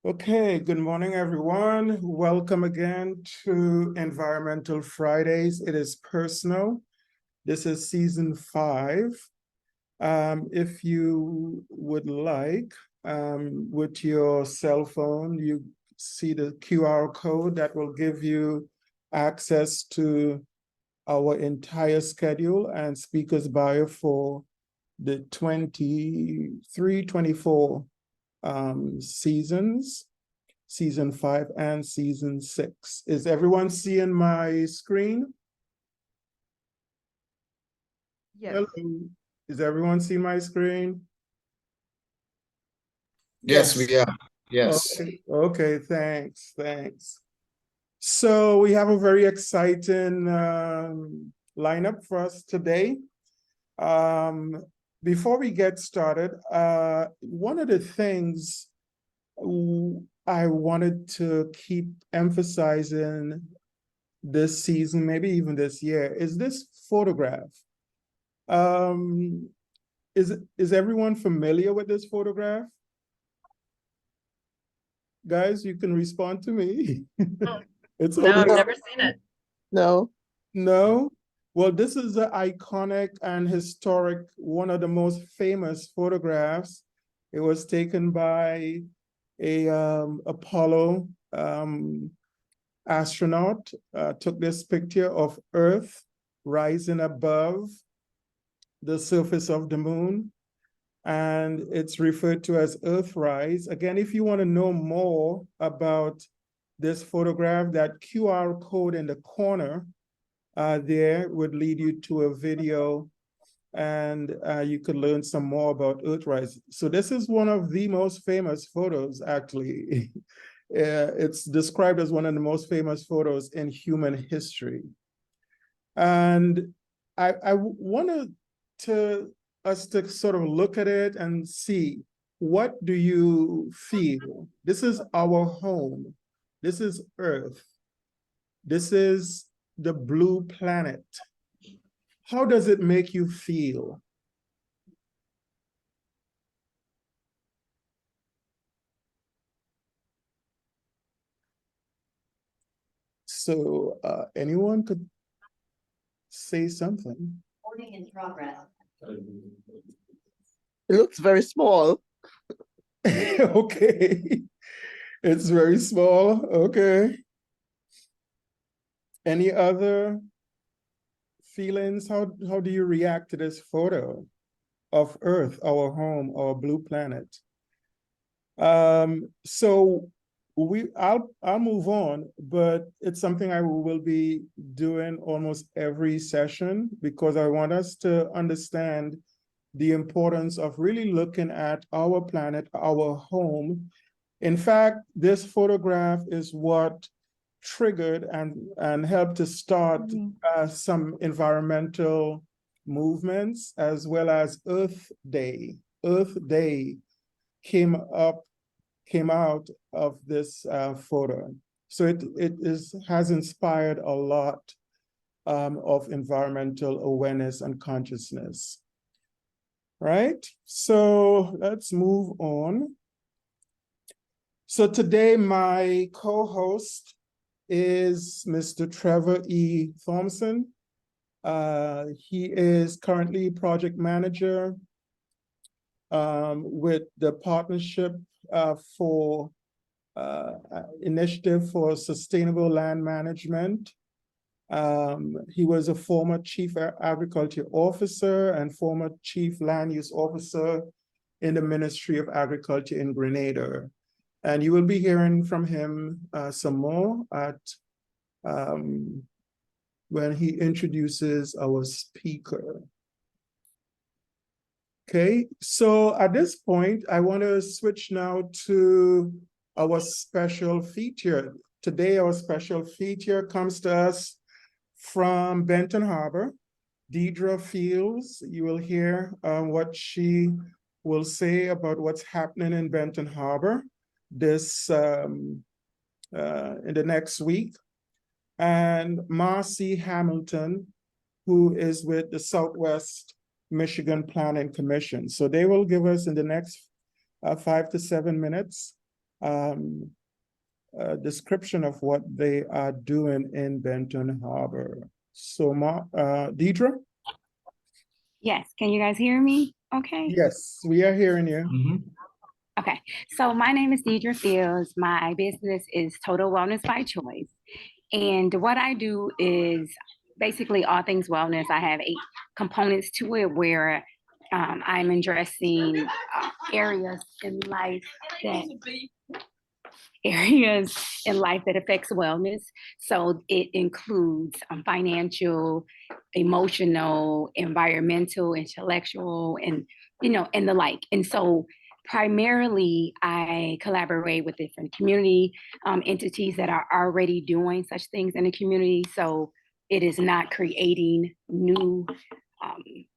Okay, good morning, everyone. Welcome again to Environmental Fridays. It is personal. This is season 5. If you would like, with your cell phone, you see the QR code that will give you access to our entire schedule and speakers bio for the 23-24 seasons, season 5 and season 6. Is everyone seeing my screen? Yes. Hello. Is everyone seeing my screen? Yes, we are. Yes. Okay, thanks. So we have a very exciting lineup for us today. Before we get started, one of the things I wanted to keep emphasizing this season, maybe even this year, is this photograph. Is everyone familiar with this photograph? Guys, you can respond to me. It's No, I've okay. never seen it. No. No? Well, this is an iconic and historic, one of the most famous photographs. It was taken by a Apollo astronaut, took this picture of Earth rising above the surface of the moon, and it's referred to as Earthrise. Again, if you want to know more about this photograph, that QR code in the corner there would lead you to a video, and you could learn some more about Earthrise. So this is one of the most famous photos, actually. It's described as one of the most famous photos in human history. And I wanted us to sort of look at it and see, what do you feel? This is our home. This is Earth. This is the blue planet. How does it make you feel? So anyone could say something. Recording in progress. It looks very small. Okay. It's very small. Okay. Any other feelings? How do you react to this photo of Earth, our home, our blue planet? So I'll move on, but it's something I will be doing almost every session, because I want us to understand the importance of really looking at our planet, our home. In fact, this photograph is what triggered and helped to start some environmental movements, as well as Earth Day. Earth Day came out of this photo. So it has inspired a lot of environmental awareness and consciousness. Right? So let's move on. So today my co-host is Mr. Trevor E. Thompson. He is currently project manager with the Partnership for Initiative for Sustainable Land Management. He was a former chief agriculture officer and former chief land use officer in the Ministry of Agriculture in Grenada. And you will be hearing from him some more at when he introduces our speaker. Okay, so at this point, I want to switch now to our special feature. Today, our special feature comes to us from Benton Harbor. Deidre Fields, you will hear what she will say about what's happening in Benton Harbor this in the next week. And Marcy Hamilton, who is with the Southwest Michigan Planning Commission. So they will give us in the next 5 to 7 minutes a description of what they are doing in Benton Harbor. So, Deidre? Yes, can you guys hear me? Okay. Yes, we are hearing you. Mhm. Okay, so my name is Deidre Fields. My business is Total Wellness by Choice. And what I do is basically all things wellness. I have 8 components to it where I'm addressing areas in life that affects wellness. So it includes financial, emotional, environmental, intellectual, and and the like. And so primarily I collaborate with different community entities that are already doing such things in the community. So it is not creating new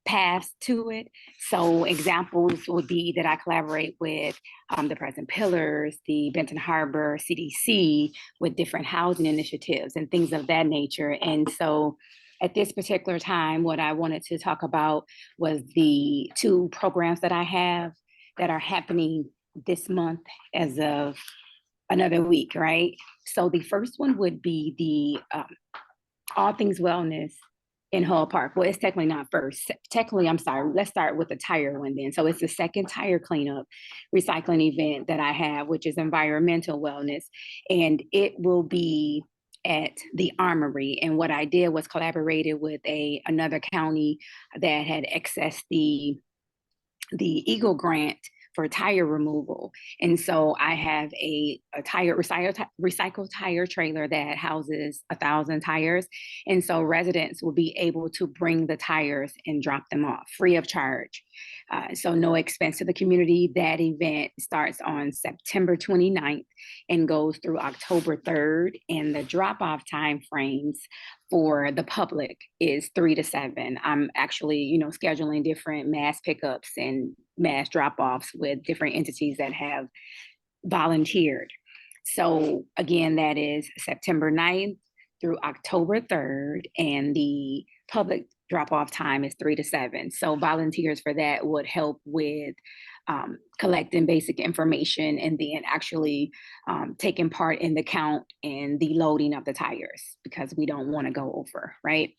paths to it. So examples would be that I collaborate with the Present Pillars, the Benton Harbor CDC, with different housing initiatives and things of that nature. And so at this particular time, what I wanted to talk about was the 2 programs that I have that are happening this month as of another week, right? So the first one would be the All Things Wellness in Hull Park. Well, it's technically not first. Technically, I'm sorry. Let's start with the tire one then. So it's the second tire cleanup recycling event that I have, which is environmental wellness. And it will be at the Armory. And what I did was collaborated with another county that had accessed the Eagle grant for tire removal. And so I have a recycled tire trailer that houses 1,000 tires. And so residents will be able to bring the tires and drop them off free of charge. So no expense to the community. That event starts on September 29th and goes through October 3rd. And the drop-off time frames for the public is 3 to 7. I'm actually, scheduling different mass pickups and mass drop-offs with different entities that have volunteered. So again, that is September 9th through October 3rd, and the public drop-off time is 3 to 7. So volunteers for that would help with collecting basic information and then actually taking part in the count and the loading of the tires, because we don't want to go over, right?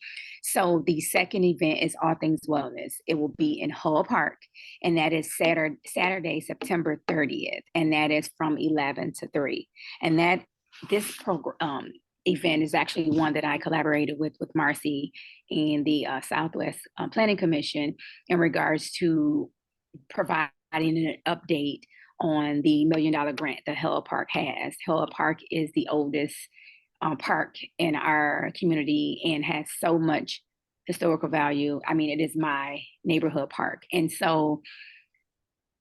So the second event is All Things Wellness. It will be in Hull Park, and that is Saturday, September 30th, and that is from 11 to 3. And this program event is actually one that I collaborated with Marcy and the Southwest Planning Commission in regards to providing an update on the $1 million grant that Hull Park has. Hull Park is the oldest park in our community and has so much historical value. I mean, it is my neighborhood park. And so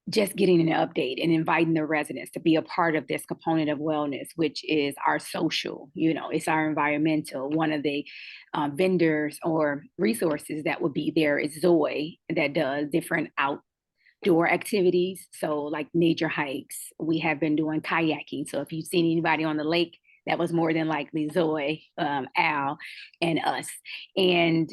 just getting an update and inviting the residents to be a part of this component of wellness, which is our social, it's our environmental. One of the vendors or resources that would be there is Zoe, that does different outdoor activities. So like nature hikes, we have been doing kayaking. So if you've seen anybody on the lake, that was more than likely Zoe, Al, and us. And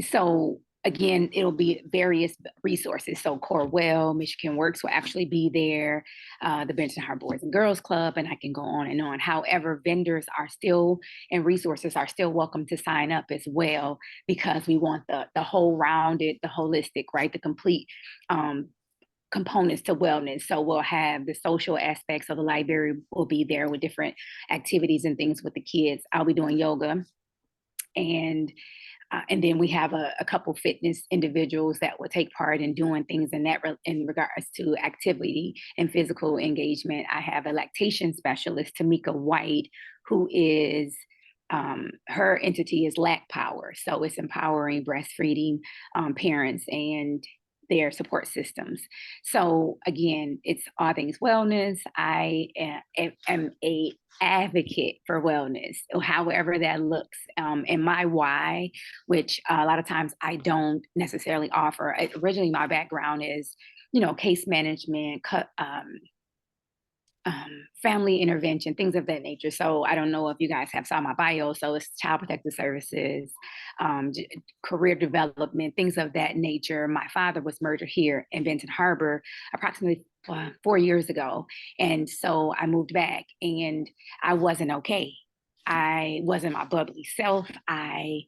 so again, it'll be various resources. So Corwell, Michigan Works will actually be there, the Benton Harbor Boys and Girls Club, and I can go on and on. However, vendors are still, and resources are still welcome to sign up as well, because we want the whole rounded, the holistic, right, the complete components to wellness. So we'll have the social aspects of the library will be there with different activities and things with the kids. I'll be doing yoga, and then we have a couple fitness individuals that will take part in doing things in regards to activity and physical engagement. I have a lactation specialist, Tamika White, who is her entity is Lac Power. So it's empowering breastfeeding parents and their support systems. So again, it's all things wellness. I am a advocate for wellness, however that looks. And my why, which a lot of times I don't necessarily offer. Originally, my background is, case management, family intervention, things of that nature. So I don't know if you guys have saw my bio. So it's child protective services, career development, things of that nature. My father was murdered here in Benton Harbor approximately 4 years ago. And so I moved back and I wasn't okay. I wasn't my bubbly self. I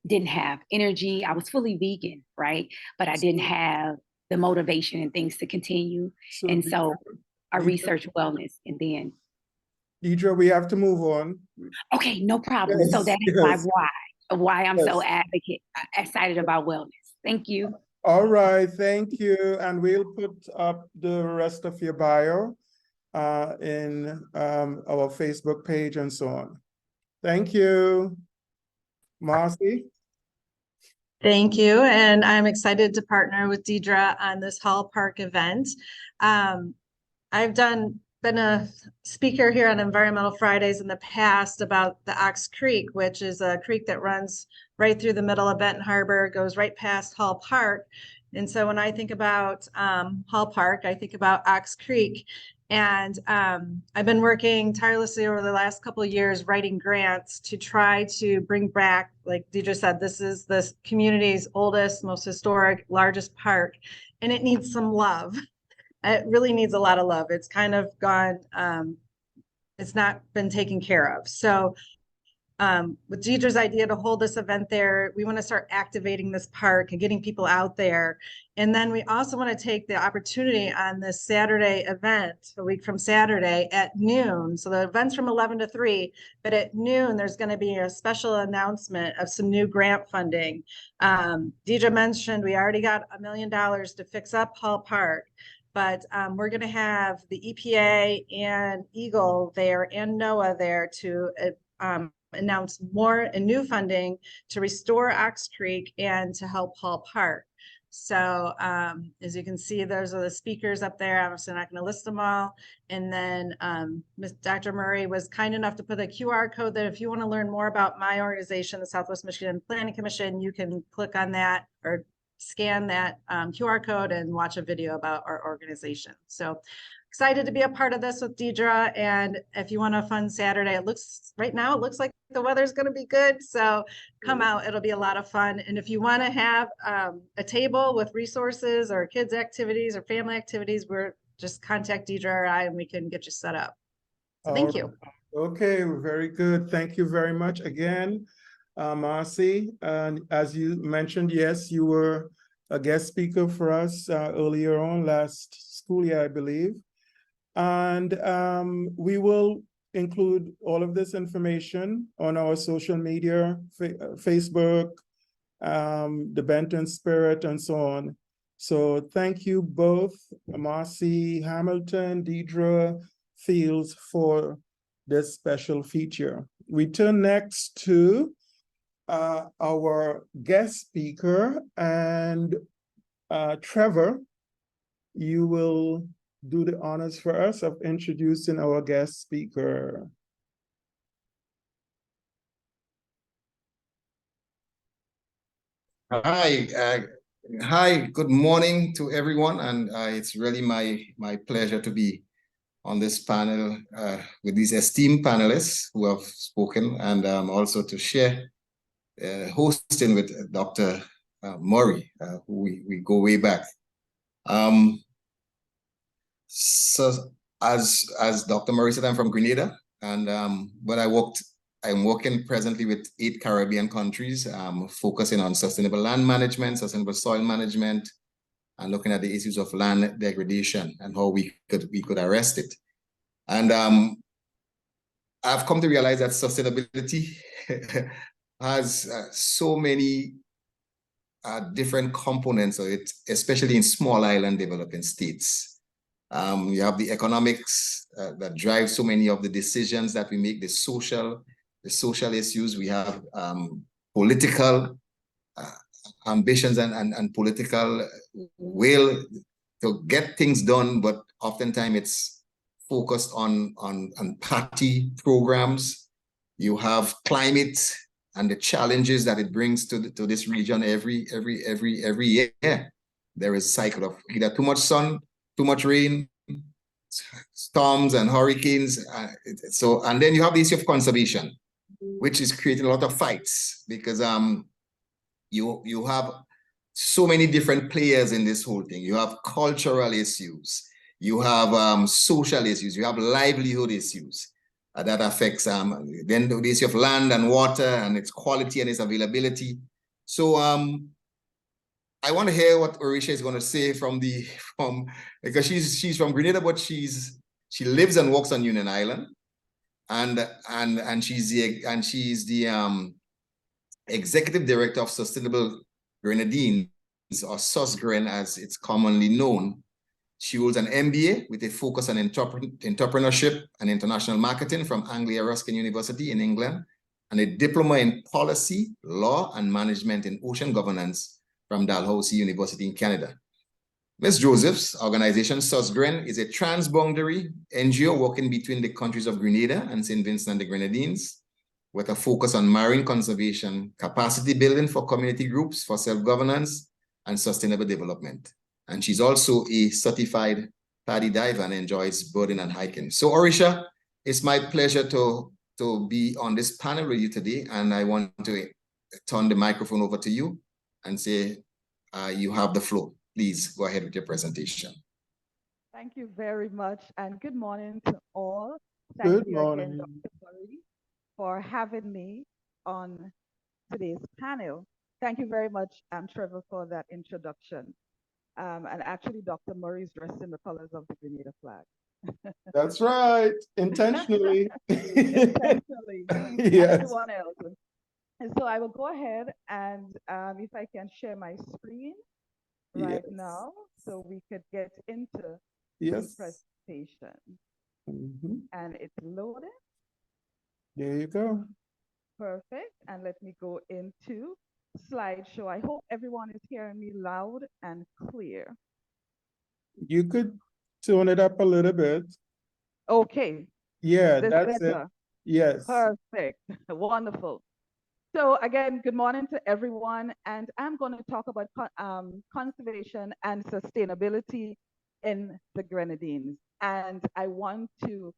didn't have energy. I was fully vegan, right? But I didn't have the motivation and things to continue. And so I researched wellness and then. Deidre, we have to move on. Okay, no problem. So that is my why I'm so excited about wellness. Thank you. All right, thank you. And we'll put up the rest of your bio in our Facebook page and so on. Thank you. Marcy? Thank you, and I'm excited to partner with Deidre on this Hall Park event. I've been a speaker here on Environmental Fridays in the past about the Ox Creek, which is a creek that runs right through the middle of Benton Harbor, goes right past Hall Park. And so when I think about Hall Park, I think about Ox Creek. And I've been working tirelessly over the last couple of years writing grants to try to bring back, like Deidre said, this is the community's oldest, most historic, largest park, and it needs some love. It really needs a lot of love. It's kind of gone, it's not been taken care of. So with Deidre's idea to hold this event there, we want to start activating this park and getting people out there. And then we also want to take the opportunity on this Saturday event, a week from Saturday at noon. So the event's from 11 to 3, but at noon, there's going to be a special announcement of some new grant funding. Deidre mentioned we already got $1 million to fix up Hall Park. But we're going to have the EPA and Eagle there and NOAA there to announce more and new funding to restore Ox Creek and to help Hall Park. So as you can see, those are the speakers up there. I'm obviously not going to list them all. And then Dr. Murray was kind enough to put a QR code that if you want to learn more about my organization, the Southwest Michigan Planning Commission, you can click on that or scan that QR code and watch a video about our organization. So excited to be a part of this with Deidre. And if you want a fun Saturday, right now it looks like the weather's going to be good. So come out, it'll be a lot of fun. And if you want to have a table with resources or kids activities or family activities, just contact Deidre or I and we can get you set up. So thank you. Okay, very good. Thank you very much again. Marcy, and as you mentioned, yes, you were a guest speaker for us earlier on last school year, I believe. And we will include all of this information on our social media, Facebook, the Benton Spirit, and so on. So thank you both, Marcy Hamilton, Deidre Fields, for this special feature. We turn next to our guest speaker, and Trevor, you will do the honors for us of introducing our guest speaker. Hi, good morning to everyone, and it's really my pleasure to be on this panel with these esteemed panelists who have spoken, and also to share hosting with Dr. Murray, who we go way back. So as Dr. Murray said, I'm from Grenada, and but I'm working presently with 8 Caribbean countries, focusing on sustainable land management, sustainable soil management, and looking at the issues of land degradation and how we could arrest it. And I've come to realize that sustainability has so many different components of it, especially in small island developing states. You have the economics that drive so many of the decisions that we make, the social issues. We have political ambitions and political will to get things done, but oftentimes it's focused on party programs. You have climate and the challenges that it brings to this region every year. There is a cycle of either too much sun, too much rain, storms and hurricanes. And then you have the issue of conservation, which is creating a lot of fights because you have so many different players in this whole thing. You have cultural issues, you have social issues, you have livelihood issues that affects then the issue of land and water and its quality and its availability. So I want to hear what Orisha is going to say from because she's from Grenada, but she lives and works on Union Island, and she's the executive director of Sustainable Grenadines, or SUSGREN as it's commonly known. She holds an MBA with a focus on entrepreneurship and international marketing from Anglia Ruskin University in England, and a diploma in policy, law, and management in ocean governance from Dalhousie University in Canada. Ms. Joseph's organization, SUSGREN, is a transboundary NGO working between the countries of Grenada and St. Vincent and the Grenadines, with a focus on marine conservation, capacity building for community groups for self-governance and sustainable development. And she's also a certified PADI diver and enjoys birding and hiking. So Orisha, it's my pleasure to be on this panel with you today. And I want to turn the microphone over to you and say, you have the floor. Please go ahead with your presentation. Thank you very much, and good morning to all. Good Thank you morning. again, Dr. Murray, for having me on today's panel. Thank you very much, Trevor, for that introduction. And actually, Dr. Murray is dressed in the colors of the Grenada flag. That's right, intentionally. Intentionally, and Yes. everyone else. And so I will go ahead and if I can share my screen right Yes. now, so we could get into the Yes. presentation. Mhm. And it's loaded. There you go. Perfect. And let me go into slideshow. I hope everyone is hearing me loud and clear. You could tone it up a little bit. Okay, Yeah, this that's it. better. Yes. Perfect. Wonderful. So again, good morning to everyone. And I'm going to talk about conservation and sustainability in the Grenadines. And I want to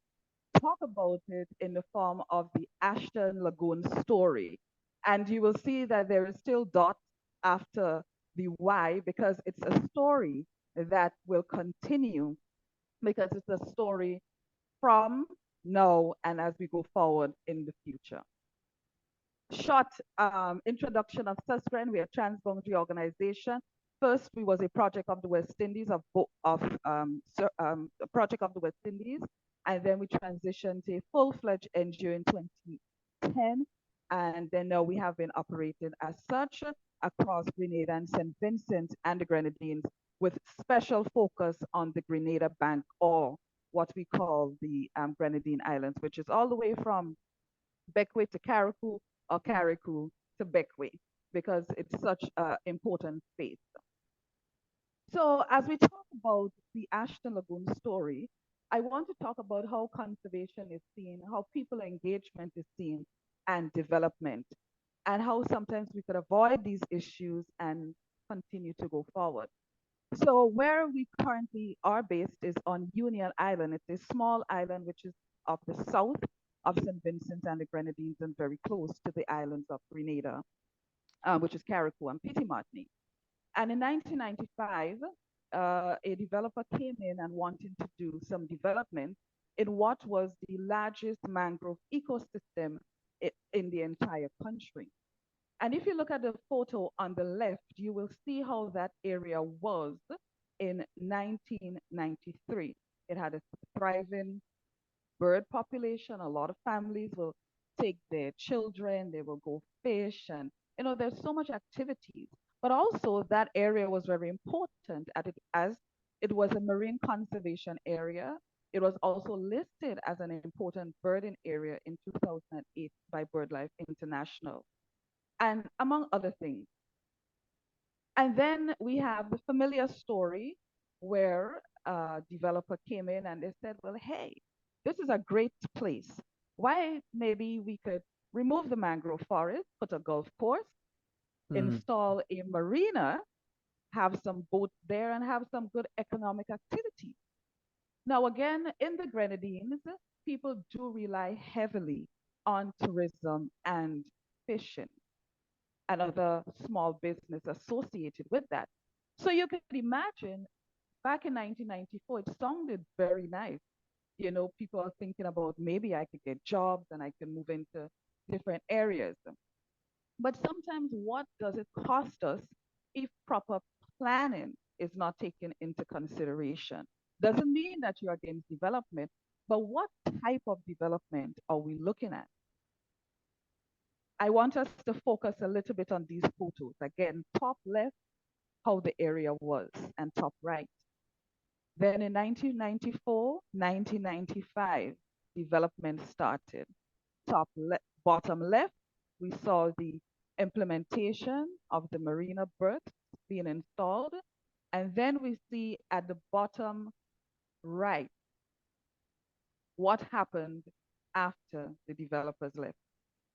talk about it in the form of the Ashton Lagoon story. And you will see that there is still dots after the Y because it's a story that will continue, because it's a story from now and as we go forward in the future. Short introduction of SUSGREN. We are a transboundary organization. First, we was a project of the West Indies a project of the West Indies, and then we transitioned to a full-fledged NGO in 2010, and then now we have been operating as such across Grenada and St. Vincent and the Grenadines, with special focus on the Grenada Bank, or what we call the Grenadine Islands, which is all the way from Bequia to Carriacou, or Carriacou to Bequia, because it's such an important space. So as we talk about the Ashton Lagoon story, I want to talk about how conservation is seen, how people engagement is seen, and development, and how sometimes we could avoid these issues and continue to go forward. So where we currently are based is on Union Island. It's a small island which is of the south of St. Vincent and the Grenadines, and very close to the islands of Grenada, which is Carriacou and Petit Martinique. And in 1995, a developer came in and wanted to do some development in what was the largest mangrove ecosystem in the entire country. And if you look at the photo on the left, you will see how that area was in 1993. It had a thriving bird population. A lot of families will take their children, they will go fish, and there's so much activities. But also that area was very important as it was a marine conservation area. It was also listed as an important birding area in 2008 by BirdLife International, and among other things. And then we have the familiar story where a developer came in and they said, well, hey, this is a great place. Why maybe we could remove the mangrove forest, put a golf course, install a marina, have some boats there, and have some good economic activity. Now, again, in the Grenadines, people do rely heavily on tourism and fishing. and other small business associated with that. So you could imagine back in 1994, it sounded very nice. You know, people are thinking about maybe I could get jobs and I can move into different areas. But sometimes what does it cost us if proper planning is not taken into consideration? Doesn't mean that you're against development, but what type of development are we looking at? I want us to focus a little bit on these photos. Again, top left, how the area was, and top right. Then in 1994, 1995, development started. Bottom left, we saw the implementation of the marina berths being installed. And then we see at the bottom right, what happened after the developers left.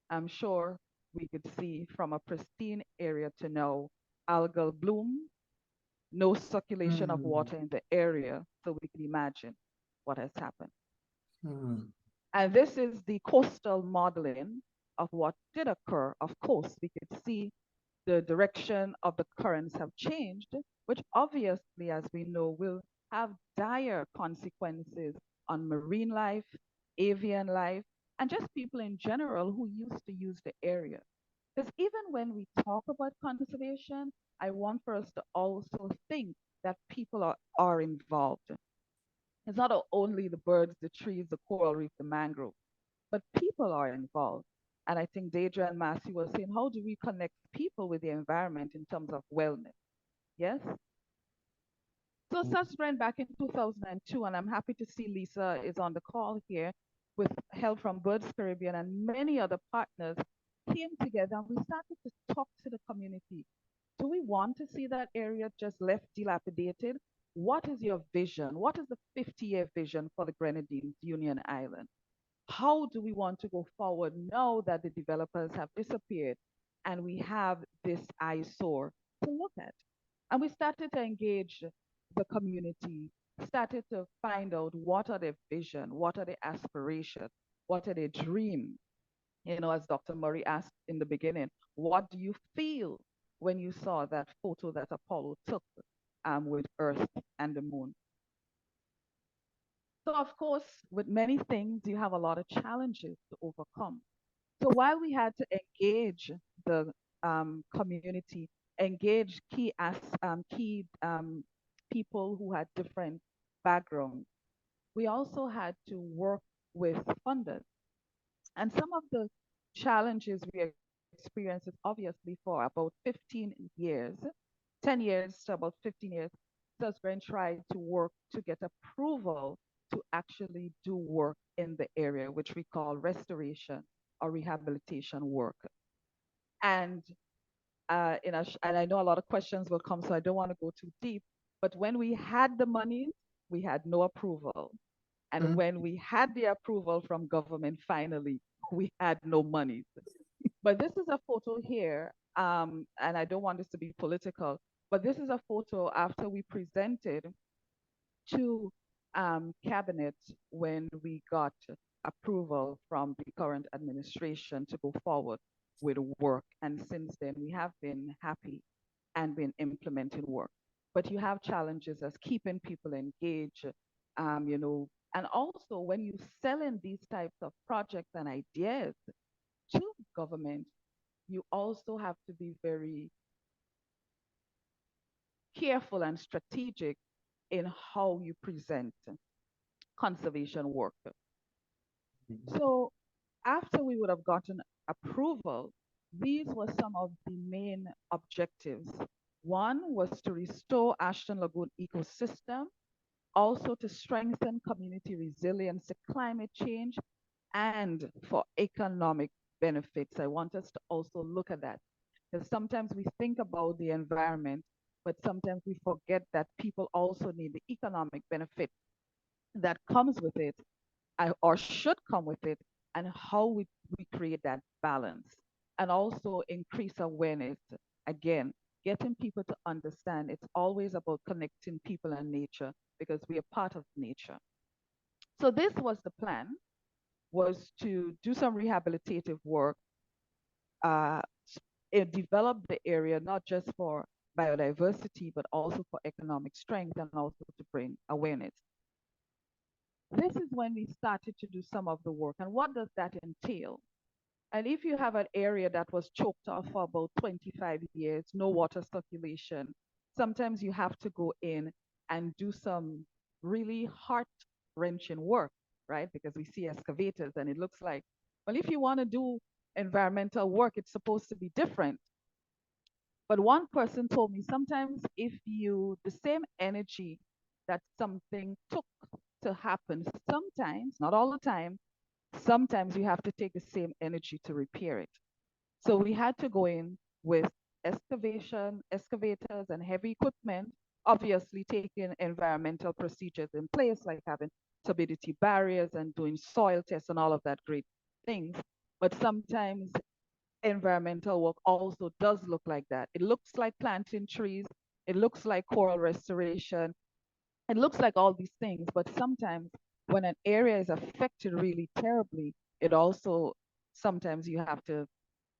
I'm sure we could see from a pristine area to now algal bloom, no circulation of water in the area. So we can imagine what has happened. And this is the coastal modeling of what did occur. Of course, we could see the direction of the currents have changed, which obviously, as we know, will have dire consequences on marine life, avian life, and just people in general who used to use the area. Because even when we talk about conservation, I want for us to also think that people are involved. It's not only the birds, the trees, the coral reef, the mangrove, but people are involved. And I think Deidre and Matthew were saying, how do we connect people with the environment in terms of wellness? Yes? So such went back in 2002, and I'm happy to see Lisa is on the call here with help from Birds Caribbean and many other partners came together and we started to talk to the community. Do we want to see that area just left dilapidated? What is your vision? What is the 50-year vision for the Grenadines, Union Island? How do we want to go forward now that the developers have disappeared and we have this eyesore to look at? And we started to engage the community, started to find out what are their vision, what are their aspirations, what are their dreams. You know, as Dr. Murray asked in the beginning, what do you feel when you saw that photo that Apollo took with Earth and the moon? So, of course, with many things, you have a lot of challenges to overcome. So, while we had to engage the community, engage key people who had different backgrounds, we also had to work with funders. And some of the challenges we experienced is obviously for about 15 years, 10 years to about 15 years, Susgren tried to work to get approval to actually do work in the area, which we call restoration or rehabilitation work. And and I know a lot of questions will come, so I don't want to go too deep. But when we had the money, we had no approval. And when we had the approval from government, finally, we had no money. But this is a photo here, and I don't want this to be political, but this is a photo after we presented to cabinet when we got approval from the current administration to go forward with work. And since then, we have been happy and been implementing work. But you have challenges as keeping people engaged, you know, and also when you sell in these types of projects and ideas to government, you also have to be very careful and strategic in how you present conservation work. So after we would have gotten approval, these were some of the main objectives. One was to restore Ashton Lagoon ecosystem, also to strengthen community resilience to climate change, and for economic benefits. I want us to also look at that. Because sometimes we think about the environment, but sometimes we forget that people also need the economic benefit that comes with it, or should come with it, and how we create that balance. And also increase awareness. Again, getting people to understand it's always about connecting people and nature because we are part of nature. So this was the plan, was to do some rehabilitative work, develop the area not just for biodiversity, but also for economic strength and also to bring awareness. This is when we started to do some of the work. And what does that entail? And if you have an area that was choked off for about 25 years, no water circulation, sometimes you have to go in and do some really heart-wrenching work, right? Because we see excavators and it looks like, well, if you want to do environmental work, it's supposed to be different. But one person told me sometimes if you, the same energy that something took to happen, sometimes, not all the time, sometimes you have to take the same energy to repair it. So we had to go in with excavators and heavy equipment, obviously taking environmental procedures in place, like having turbidity barriers and doing soil tests and all of that great things. But sometimes environmental work also does look like that. It looks like planting trees, it looks like coral restoration, it looks like all these things, but sometimes when an area is affected really terribly, it also sometimes you have to,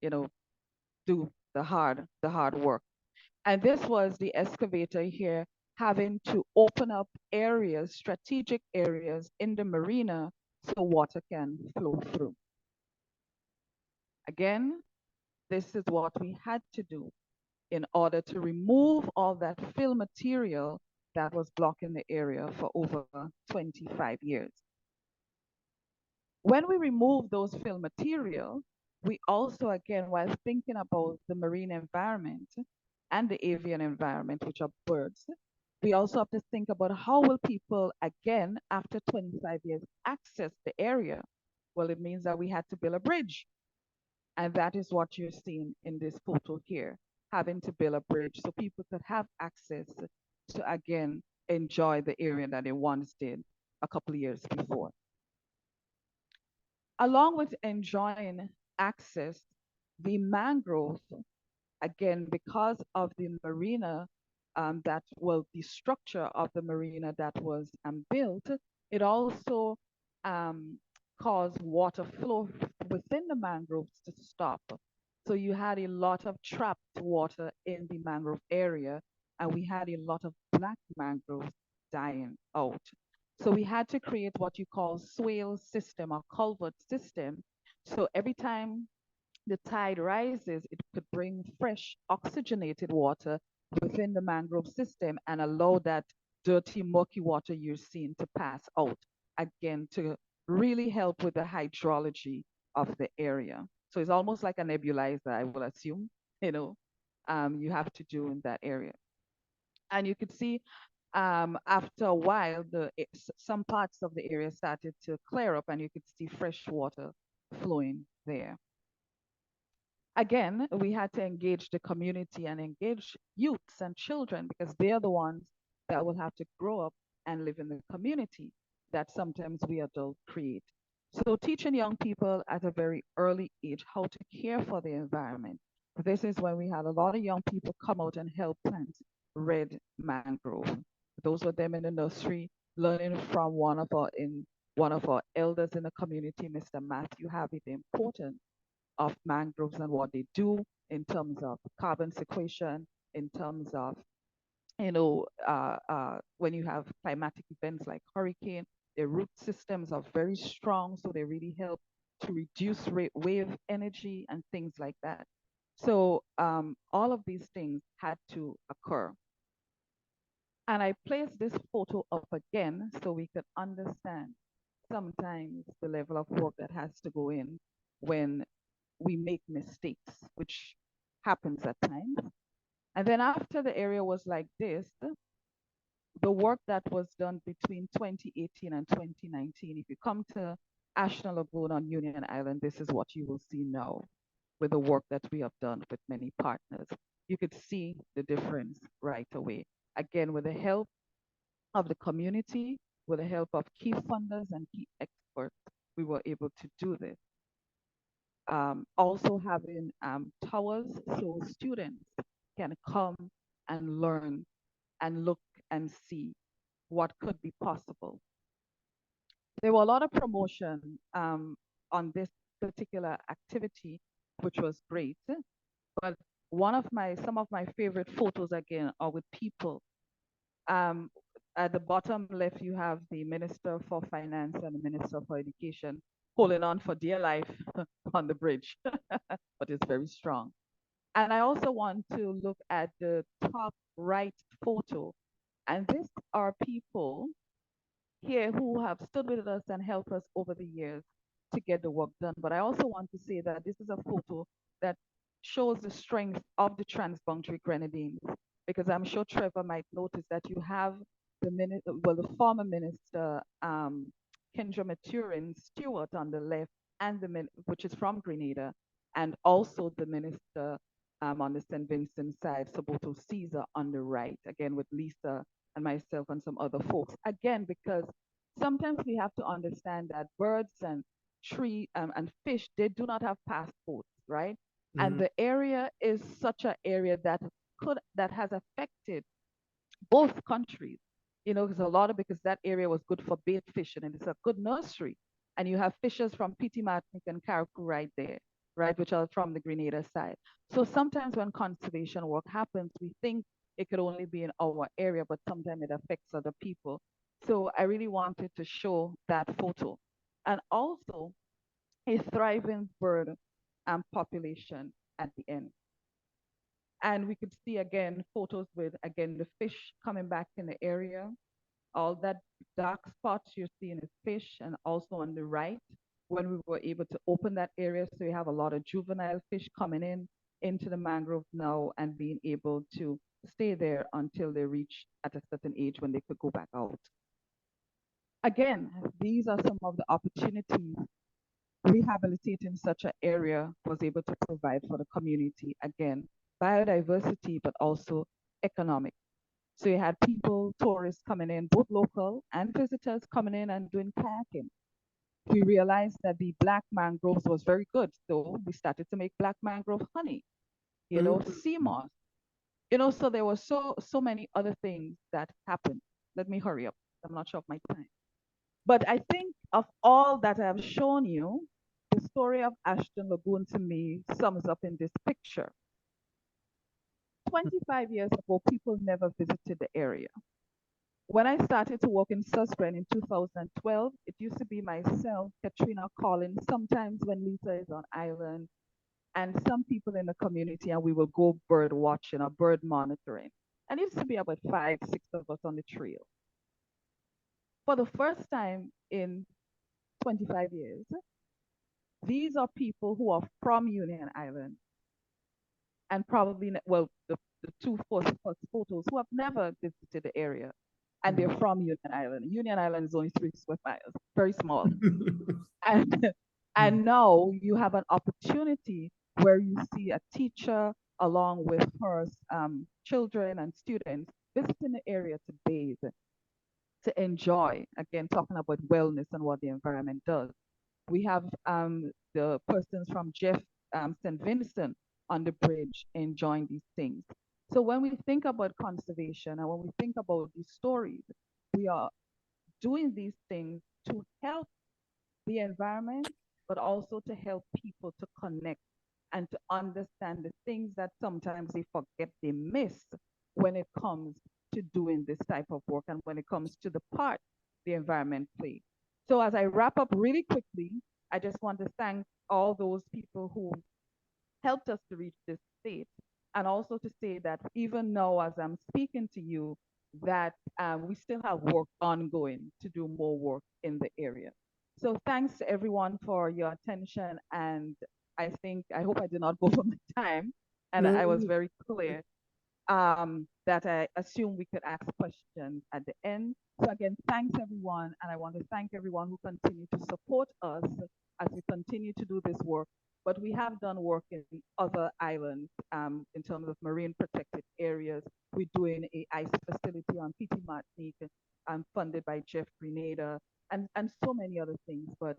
you know, do the hard work. And this was the excavator here having to open up areas, strategic areas in the marina so water can flow through. Again, this is what we had to do in order to remove all that fill material that was blocking the area for over 25 years. When we remove those fill material, we also, again, while thinking about the marine environment and the avian environment, which are birds, we also have to think about how will people, again, after 25 years, access the area? Well, it means that we had to build a bridge. And that is what you're seeing in this photo here, having to build a bridge so people could have access to, again, enjoy the area that they once did a couple of years before. Along with enjoying access, the mangrove, again, because of the marina, the structure of the marina that was built, it also caused water flow within the mangroves to stop. So you had a lot of trapped water in the mangrove area, and we had a lot of black mangroves dying out. So we had to create what you call swale system or culvert system. So every time the tide rises, it could bring fresh oxygenated water within the mangrove system and allow that dirty, murky water you're seeing to pass out, again, to really help with the hydrology of the area. So it's almost like a nebulizer, I will assume, you have to do in that area. And you could see after a while, some parts of the area started to clear up and you could see fresh water flowing there. Again, we had to engage the community and engage youths and children because they're the ones that will have to grow up and live in the community that sometimes we adults create. So teaching young people at a very early age how to care for the environment. This is when we had a lot of young people come out and help plant red mangrove. Those were them in the nursery, learning from one of our elders in the community, Mr. Matthew Harvey, the importance of mangroves and what they do in terms of carbon sequestration, in terms of, when you have climatic events like hurricane, their root systems are very strong, so they really help to reduce wave energy and things like that. So all of these things had to occur. And I placed this photo up again so we could understand sometimes the level of work that has to go in when we make mistakes, which happens at times. And then after the area was like this, the work that was done between 2018 and 2019, if you come to Ashland Lagoon on Union Island, this is what you will see now with the work that we have done with many partners. You could see the difference right away. Again, with the help of the community, with the help of key funders and key experts, we were able to do this. Also having towers so students can come and learn and look and see what could be possible. There were a lot of promotion on this particular activity, which was great. But some of my favorite photos again are with people. At the bottom left, you have the Minister for Finance and the Minister for Education holding on for dear life on the bridge, but it's very strong. And I also want to look at the top right photo. And these are people here who have stood with us and helped us over the years to get the work done. But I also want to say that this is a photo that shows the strength of the transboundary Grenadines, because I'm sure Trevor might notice that you have the former minister, Kendra Maturin Stewart on the left, and which is from Grenada, and also the minister on the St. Vincent side, Soboto Caesar on the right, again with Lisa and myself and some other folks. Again, because sometimes we have to understand that birds and tree and fish, they do not have passports, right? And the area is such an area that has affected both countries. You know, because that area was good for bait fishing and it's a good nursery. And you have fishers from Petit Martinique and Carriacou right there, right, which are from the Grenada side. So sometimes when conservation work happens, we think it could only be in our area, but sometimes it affects other people. So I really wanted to show that photo. And also a thriving bird population at the end. And we could see again photos with, again, the fish coming back in the area. All that dark spots you're seeing is fish, and also on the right, when we were able to open that area, so you have a lot of juvenile fish coming into the mangrove now and being able to stay there until they reach at a certain age when they could go back out. Again, these are some of the opportunities rehabilitating such an area was able to provide for the community. Again, biodiversity, but also economic. So you had people, tourists coming in, both local and visitors coming in and doing kayaking. We realized that the black mangroves was very good. So we started to make black mangrove honey, sea moss. So there were so many other things that happened. Let me hurry up. I'm not sure of my time. But I think of all that I have shown you, the story of Ashton Lagoon to me sums up in this picture. 25 years ago, people never visited the area. When I started to work in Sussex in 2012, it used to be myself, Katrina Collins, sometimes when Lisa is on island, and some people in the community, and we will go bird watching or bird monitoring. And it used to be about 5, 6 of us on the trail. For the first time in 25 years, these are people who are from Union Island, and probably, well, the two first photos who have never visited the area, and they're from Union Island. Union Island is only 3 square miles, very small. And now you have an opportunity where you see a teacher along with her children and students visiting the area to bathe, to enjoy, again, talking about wellness and what the environment does. We have the persons from St. Vincent on the bridge enjoying these things. So when we think about conservation and when we think about these stories, we are doing these things to help the environment, but also to help people to connect and to understand the things that sometimes they forget, they miss when it comes to doing this type of work and when it comes to the part the environment plays. So as I wrap up really quickly, I just want to thank all those people who helped us to reach this state, and also to say that even now as I'm speaking to you, that we still have work ongoing to do more work in the area. So thanks to everyone for your attention, and I hope I did not go over my time, and I was very clear that I assume we could ask questions at the end. So again, thanks everyone, and I want to thank everyone who continue to support us as we continue to do this work. But we have done work in other islands in terms of marine protected areas. We're doing a ice facility on Petit Martinique, funded by Jeff Grenada, and so many other things. But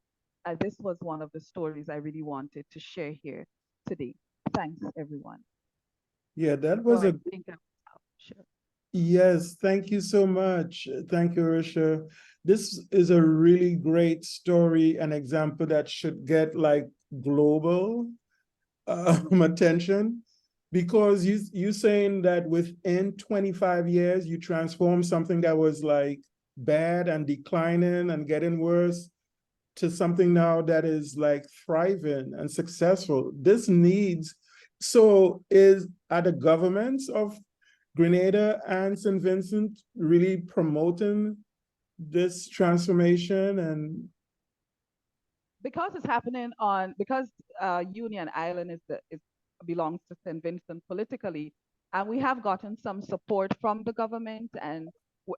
this was one of the stories I really wanted to share here today. Thanks, everyone. Yeah, that was a sure. Yes, thank you so much. Thank you, Orisha. This is a really great story, an example that should get like global attention. Because you saying that within 25 years, you transform something that was like bad and declining and getting worse to something now that is like thriving and successful. This needs, so are the governments of Grenada and St. Vincent really promoting this transformation? And Because it's happening on, because Union Island is belongs to St. Vincent politically, and we have gotten some support from the government. And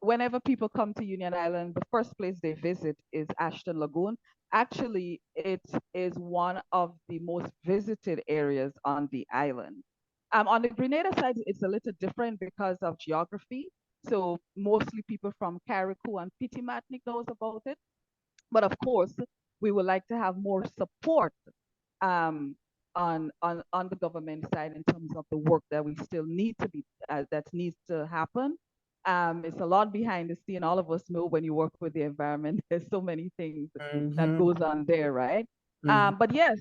whenever people come to Union Island, the first place they visit is Ashton Lagoon. Actually, it is one of the most visited areas on the island. On the Grenada side, it's a little different because of geography. So mostly people from Carriacou and Pitimatnik knows about it. But of course, we would like to have more support um, on the government side in terms of the work that we still need to be that needs to happen. It's a lot behind the scene. All of us know when you work with the environment, there's so many things that goes on there, right? But yes,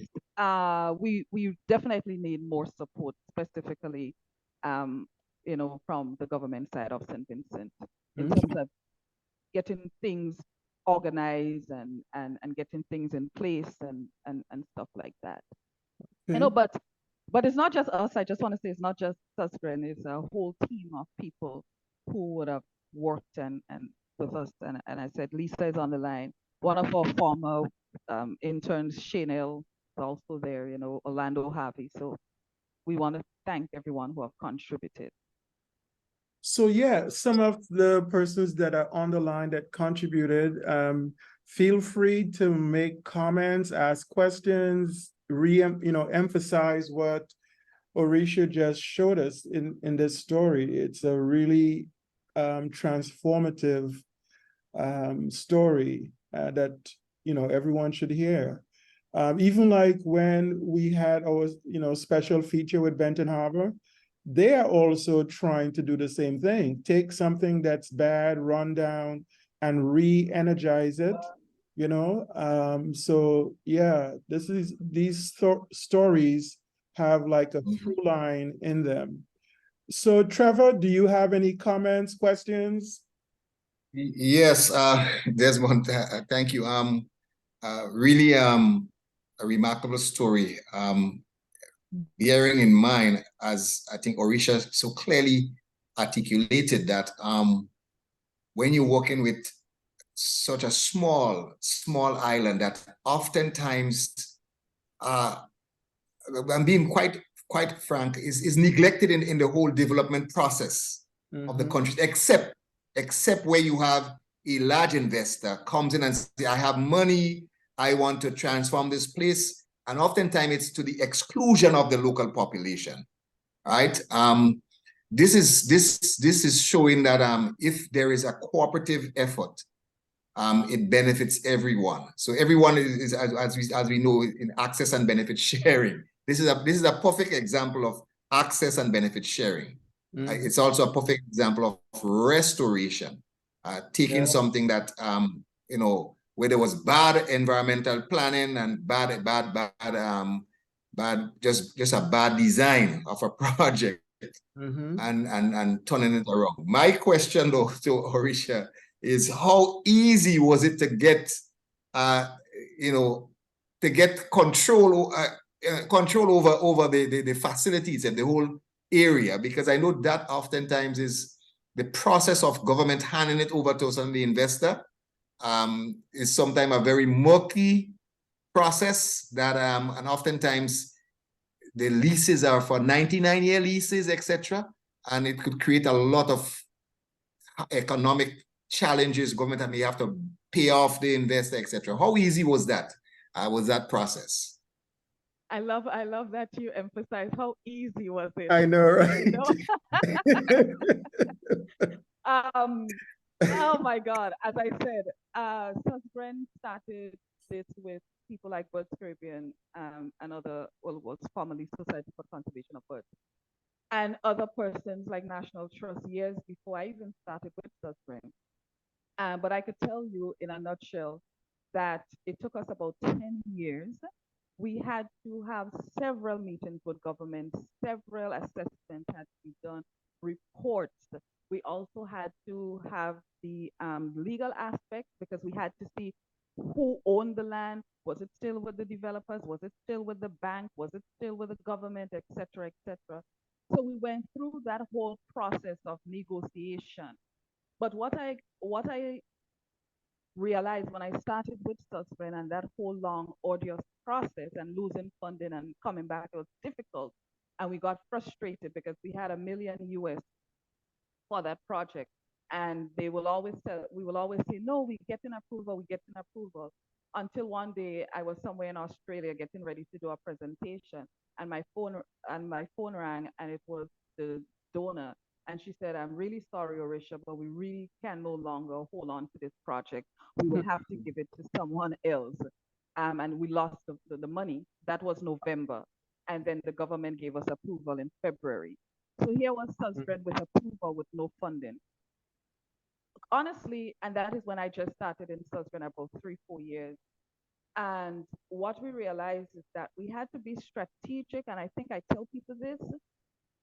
we definitely need more support, specifically, from the government side of St. Vincent in terms of getting things organized and getting things in place and stuff like that. But it's not just us. I just want to say it's not just Susgren, it's a whole team of people who would have worked and with us. And I said Lisa is on the line. One of our former interns, Chanel, is also there, Orlando Harvey. So we want to thank everyone who have contributed. So yeah, some of the persons that are on the line that contributed, feel free to make comments, ask questions, emphasize what Orisha just showed us in this story. It's a really transformative story that everyone should hear. Even like when we had our special feature with Benton Harbor, they are also trying to do the same thing. Take something that's bad, run down, and re-energize it. So yeah, these stories have like a through line in them. So Trevor, do you have any comments, questions? Yes, Desmond, thank you. Really a remarkable story. Bearing in mind, as I think Orisha so clearly articulated, that when you're working with such a small island, that oftentimes, I'm being quite frank, is neglected in the whole development process of the country, except where you have a large investor comes in and say, I have money, I want to transform this place. And oftentimes it's to the exclusion of the local population, right? This is showing that if there is a cooperative effort, it benefits everyone. So everyone is as we know, in access and benefit sharing. This is a perfect example of access and benefit sharing. It's also a perfect example of restoration, taking something that where there was bad environmental planning and just a bad design of a project, and turning it around. My question though to Orisha is, how easy was it to get control over the facilities and the whole area? Because I know that oftentimes is the process of government handing it over to the investor, is sometimes a very murky process that and oftentimes the leases are for 99-year leases, etc. And it could create a lot of economic challenges. Government may have to pay off the investor, etc. How easy was that? Was that process? I love that you emphasize how easy was it. I know, right? Oh my God. As I said, Susgren started this with people like Birds Caribbean and other, well, what's formerly Society for Conservation of Birds, and other persons like National Trust years before I even started with Susgren. But I could tell you in a nutshell that it took us about 10 years we had to have several meetings with government, several assessments had to be done, reports. We also had to have the legal aspect because we had to see who owned the land. Was it still with the developers? Was it still with the bank? Was it still with the government, et cetera, et cetera? So we went through that whole process of negotiation. But what I realized when I started with Suspend and that whole long audio process and losing funding and coming back, it was difficult. And we got frustrated because we had $1 million US for that project. And they will always tell, we will always say, no, we get an approval, we get an approval. Until one day I was somewhere in Australia getting ready to do a presentation and my phone rang and it was the donor. And she said, I'm really sorry, Orisha, but we really can no longer hold on to this project. We will have to give it to someone else. And we lost the money. That was November. And then the government gave us approval in February. So here was Suspend with approval with no funding. Honestly, and that is when I just started in Suspend about 3-4 years. And what we realized is that we had to be strategic. And I think I tell people this.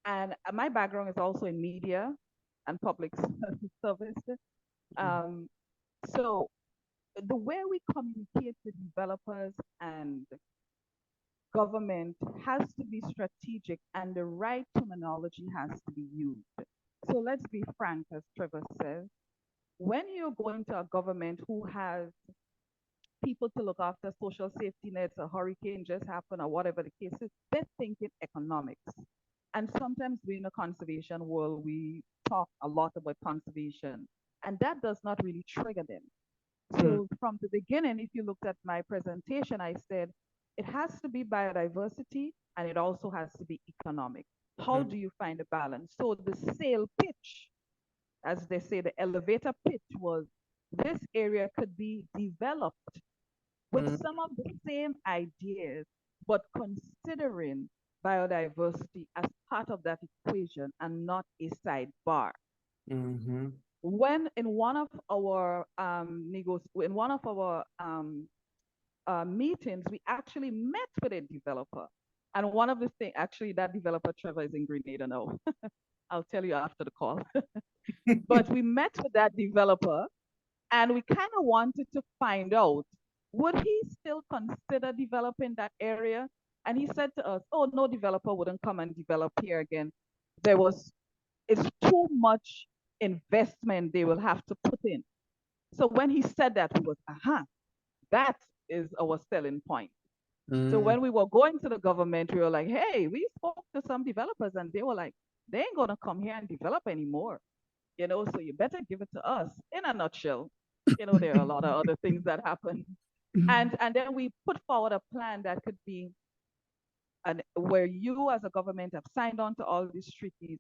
And my background is also in media and public service. So the way we communicate with developers and government has to be strategic and the right terminology has to be used. So let's be frank, as Trevor says, when you're going to a government who has people to look after social safety nets, a hurricane just happened or whatever the case is, they're thinking economics. And sometimes we in a conservation world, we talk a lot about conservation and that does not really trigger them. So from the beginning, if you looked at my presentation, I said, it has to be biodiversity and it also has to be economic. How do you find a balance? So the sale pitch, as they say, the elevator pitch was, this area could be developed with some of the same ideas, but considering biodiversity as part of that equation and not a sidebar. When in one of our meetings, we actually met with a developer, and one of the things, actually, that developer Trevor is in Grenada now. I'll tell you after the call. But we met with that developer, and we kind of wanted to find out, would he still consider developing that area? And he said to us, oh, no developer wouldn't come and develop here again. It's too much investment they will have to put in. So when he said that, we was, that is our selling point. So when we were going to the government, we were like, hey, we spoke to some developers and they were like, they ain't gonna come here and develop anymore. So you better give it to us. In a nutshell, there are a lot of other things that happen. And then we put forward a plan that could be where you as a government have signed on to all these treaties,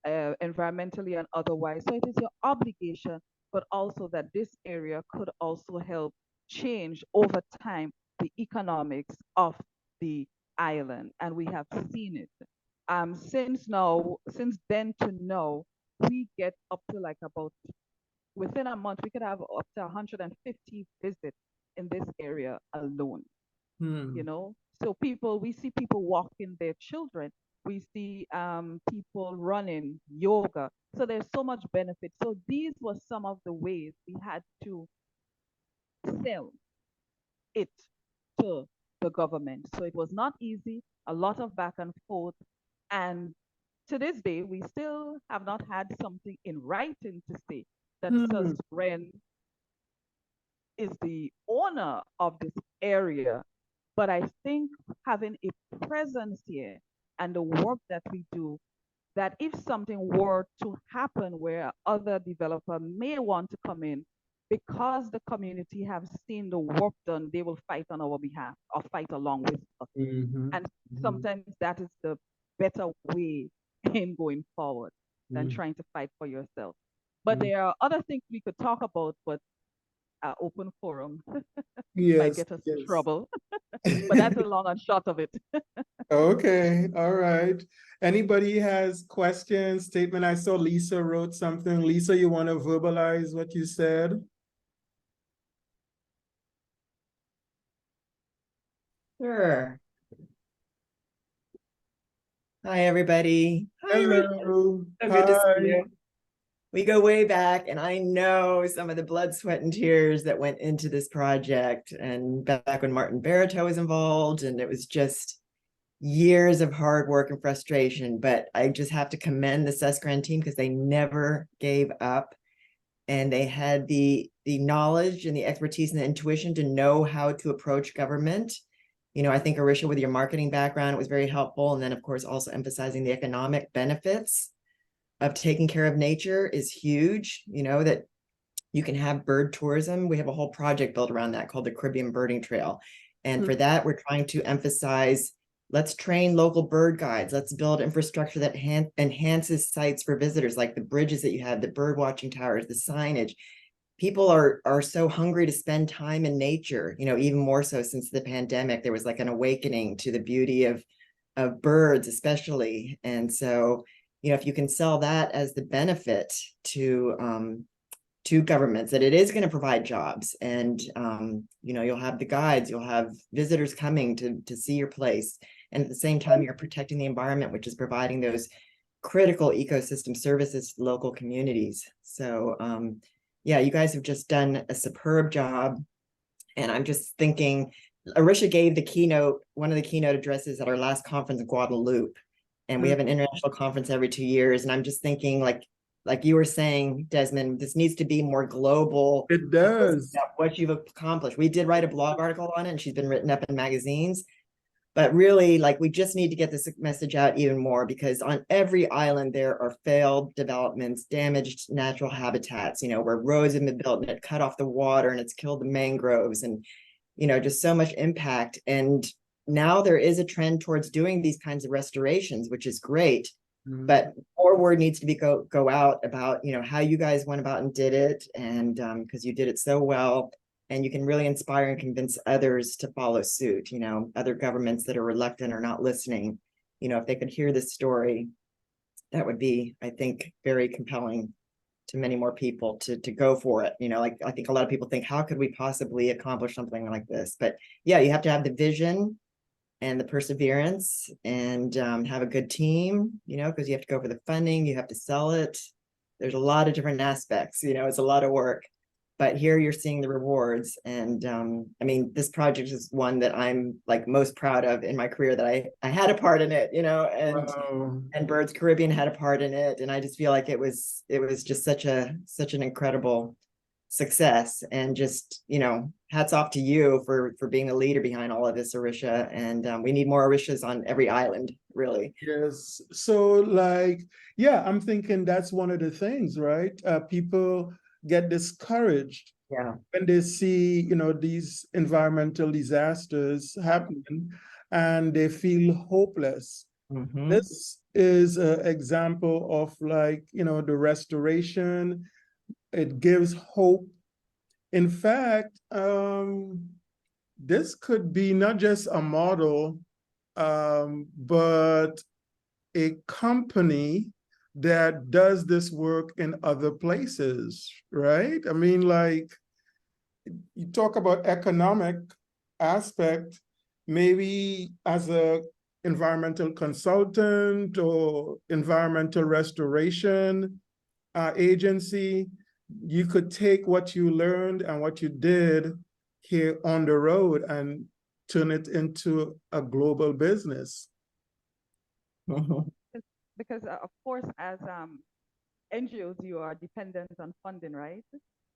environmentally and otherwise. So it is your obligation, but also that this area could also help change over time the economics of the island. And we have seen it. Since then to now, we get up to like about, within a month, we could have up to 150 visits in this area alone. So we see people walking their children. We see people running yoga. So there's so much benefit. So these were some of the ways we had to sell it to the government. So it was not easy, a lot of back and forth. And to this day, we still have not had something in writing to say that Suspend is the owner of this area. But I think having a presence here and the work that we do, that if something were to happen where other developer may want to come in, because the community have seen the work done, they will fight on our behalf or fight along with us. And sometimes that is the better way in going forward than trying to fight for yourself. But there are other things we could talk about, but open forum might get us in trouble. But that's the long and short of it. Okay, all right. Anybody has questions, statement? I saw Lisa wrote something. Lisa, you want to verbalize what you said? Sure. Hi, everybody. Hi, Orisha. Hello. So good to see Hi. you. We go way back, and I know some of the blood, sweat, and tears that went into this project. And back when Martin Barito was involved, and it was just years of hard work and frustration. But I just have to commend the SESGRAN team because they never gave up, and they had the knowledge and the expertise and the intuition to know how to approach government. You know, I think Orisha, with your marketing background, it was very helpful. And then, of course, also emphasizing the economic benefits of taking care of nature is huge. You know, that you can have bird tourism. We have a whole project built around that called the Caribbean Birding Trail. And for that, we're trying to emphasize, let's train local bird guides. Let's build infrastructure that enhances sites for visitors, like the bridges that you have, the bird watching towers, the signage. People are so hungry to spend time in nature, you know, even more so since the pandemic. There was like an awakening to the beauty of birds, especially. And so, you know, if you can sell that as the benefit to governments, that it is going to provide jobs, and you know, you'll have the guides, you'll have visitors coming to see your place, and at the same time you're protecting the environment, which is providing those critical ecosystem services to local communities. So yeah, you guys have just done a superb job. And I'm just thinking, Orisha gave the keynote, one of the keynote addresses at our last conference in Guadalupe. And we have an international conference every 2 years. And I'm just thinking, like you were saying, Desmond, this needs to be more global. It does. What you've accomplished. We did write a blog article on it, and she's been written up in magazines. But really, like, we just need to get this message out even more, because on every island there are failed developments, damaged natural habitats, you know, where roads have been built and it cut off the water and it's killed the mangroves, and, you know, just so much impact. And now there is a trend towards doing these kinds of restorations, which is great. But more word needs to be go out about, you know, how you guys went about and did it, and because you did it so well. And you can really inspire and convince others to follow suit, you know, other governments that are reluctant or not listening. You know, if they could hear this story, that would be, I think, very compelling to many more people to go for it. You know, like, I think a lot of people think, how could we possibly accomplish something like this? But yeah, you have to have the vision and the perseverance, and have a good team, you know, because you have to go for the funding, you have to sell it. There's a lot of different aspects, you know, it's a lot of work. But here you're seeing the rewards. And I mean, this project is one that I'm like most proud of in my career, that I had a part in it, you know, and Birds Caribbean had a part in it. And I just feel like it was just such an incredible success. And just, you know, hats off to you for being a leader behind all of this, Orisha. And we need more Orishas on every island, really. Yes. So like, yeah, I'm thinking that's one of the things, right? People get discouraged when they see, you know, these environmental disasters happening, and they feel hopeless. This is an example of, like, you know, the restoration. It gives hope. In fact, this could be not just a model, but a company that does this work in other places, right? I mean, like, you talk about economic aspect, maybe as a environmental consultant or environmental restoration agency, you could take what you learned and what you did here on the road and turn it into a global business. Because of course, as NGOs, you are dependent on funding, right?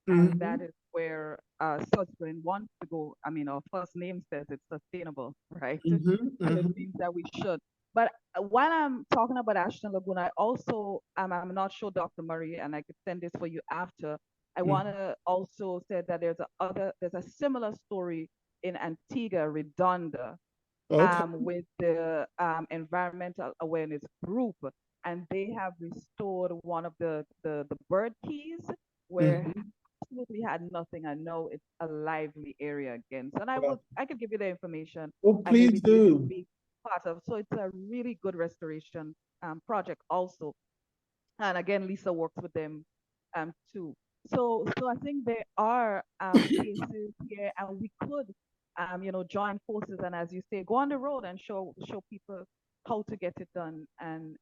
Mm-hmm. And that is where Southern wants to go. I mean, our first name says it's sustainable, right? Mm-hmm. And it means that we should. But while I'm talking about Ashton Lagoon, I also, I'm not sure, Dr. Murray, and I could send this for you after. I want to also say that there's a similar story in Antigua Redonda, with the environmental awareness group, and they have restored one of the bird keys where absolutely had nothing. I know it's a lively area again. So, and I could give you the information. Oh, I maybe please do. be part of. So it's a really good restoration project also. And again, Lisa works with them too. So I think there are cases here, and we could join forces and, as you say, go on the road and show people how to get it done. And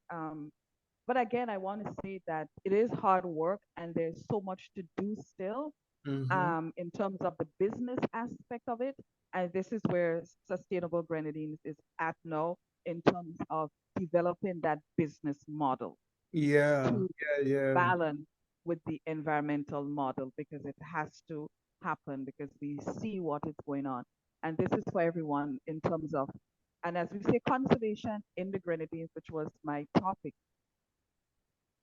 but again, I want to say that it is hard work and there's so much to do still in terms of the business aspect of it. And this is where Sustainable Grenadines is at now in terms of developing that business model Yeah, to yeah. balance with the environmental model, because it has to happen because we see what is going on. And this is for everyone in terms of, and as we say, conservation in the Grenadines, which was my topic.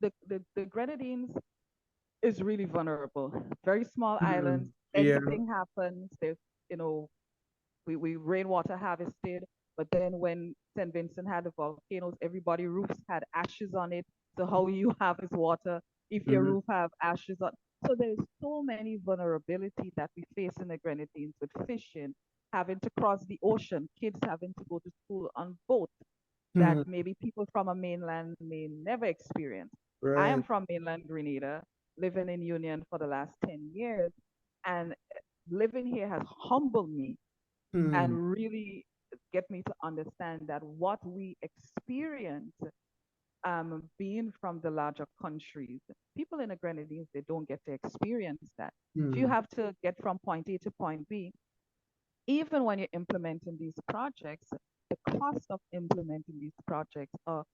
The Grenadines is really vulnerable. Very small islands. Yeah. Anything happens, there's, you know, we rainwater harvested, but then when St. Vincent had the volcanoes, everybody roofs had ashes on it. So how you harvest water if your roof have ashes on? So there's so many vulnerability that we face in the Grenadines with fishing, having to cross the ocean, kids having to go to school on boat that maybe people from a mainland may never experience. I am Right. from mainland Grenada, living in Union for the last 10 years, and living here has humbled me and really get me to understand that what we experience being from the larger countries, people in the Grenadines, they don't get to experience that. So you have to get from point A to point B. Even when you're implementing these projects, the cost of implementing these projects are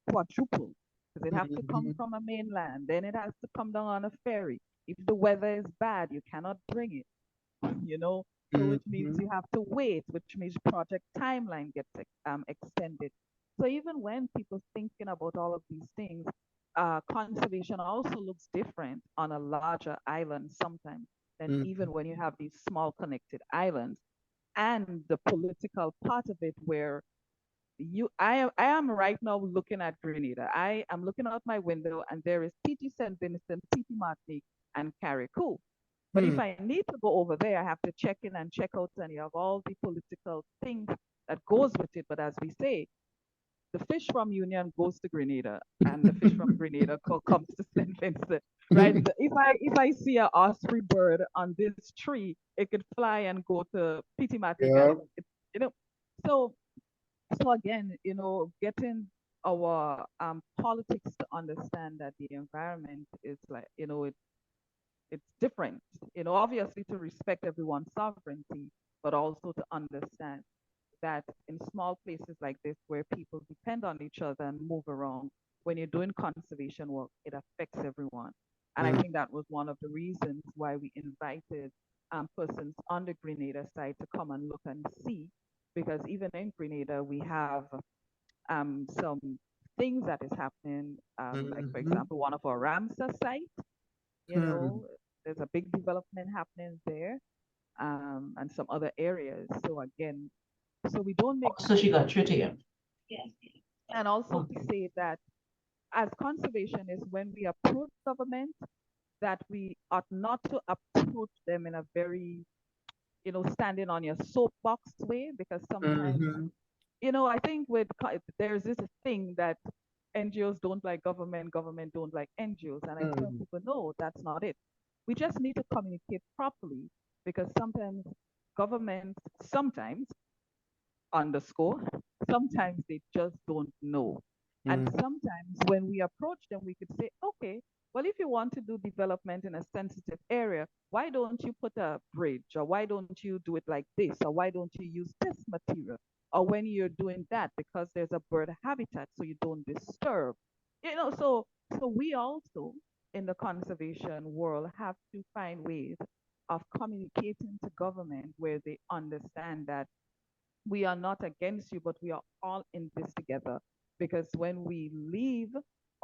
quadruple because it has to come from a mainland, then it has to come down on a ferry. If the weather is bad, you cannot bring it, you know. So which means you have to wait, which means project timeline gets extended. So even when people thinking about all of these things, conservation also looks different on a larger island sometimes than even when you have these small connected islands. And the political part of it, where I am right now looking at Grenada. I am looking out my window and there is TT St. Vincent, TT Martinique, and Carriacou. But if I need to go over there, I have to check in and check out, and you have all the political things that goes with it. But as we say, the fish from Union goes to Grenada, and the fish from Grenada comes to St. Vincent, right? If I see a osprey bird on this tree, it could fly and go to PT Martinique, Yeah. and you know. So again, getting our politics to understand that the environment is like, it's different, obviously to respect everyone's sovereignty, but also to understand that in small places like this where people depend on each other and move around, when you're doing conservation work, it affects everyone. And I think that was one of the reasons why we invited persons on the Grenada side to come and look and see, because even in Grenada, we have some things that is happening, like for example, one of our Ramsar sites, there's a big development happening there, and some other areas. So again, so we don't make So she got through to you. Yes. and also to say that as conservationists, when we approach government, that we ought not to approach them in a very, standing on your soapbox way, because sometimes, I think there's this thing that NGOs don't like government, government don't like NGOs. And I tell people, no, that's not it. We just need to communicate properly, because sometimes governments, underscore, sometimes they just don't know. And sometimes when we approach them, we could say, okay, well, if you want to do development in a sensitive area, why don't you put a bridge? Or why don't you do it like this? Or why don't you use this material? Or when you're doing that, because there's a bird habitat, so you don't disturb. So we also in the conservation world have to find ways of communicating to government where they understand that we are not against you, but we are all in this together. Because when we leave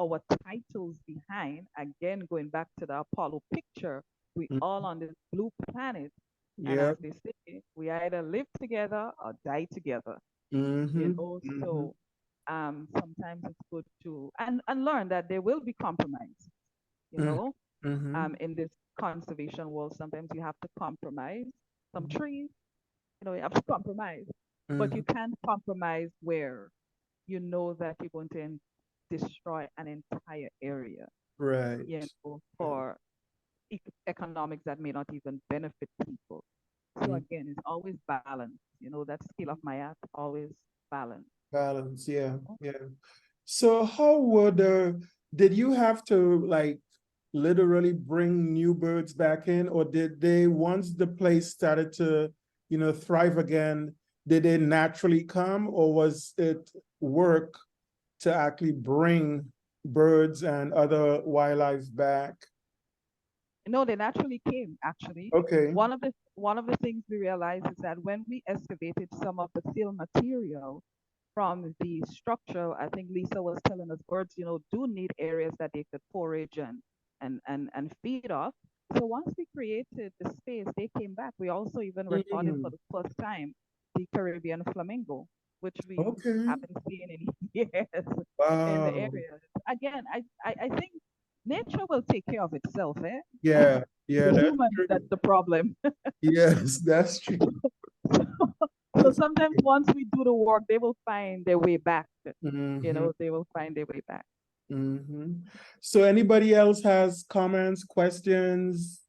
our titles behind, again, going back to the Apollo picture, we all on this blue planet. And Yeah. as they say, we either live together or die together. So sometimes it's good to and learn that there will be compromise, in this conservation world. Sometimes you have to compromise some trees, you have to compromise, but you can't compromise where you know that you're going to destroy an entire area, Right. for economics that may not even benefit people. So Mm. again, it's always balance. You know, that skill of my art, always balance. Balance, yeah, yeah. So how would did you have to like literally bring new birds back in, or did they, once the place started to, thrive again, did they naturally come, or was it work to actually bring birds and other wildlife back? No, they naturally came, actually. Okay. One of the things we realized is that when we excavated some of the fill material from the structure, I think Lisa was telling us birds, do need areas that they could forage and feed off. So once we created the space, they came back. We also even recorded for the first time the Caribbean flamingo, which we Okay. haven't seen in years in the Wow. area. Again, I think nature will take care of itself, eh? Yeah, yeah, The that's human, that's true. the problem. Yes, that's true. So sometimes once we do the work, they will find their way back. Mhm. They will find their way back. Mm-hmm. So anybody else has comments, questions?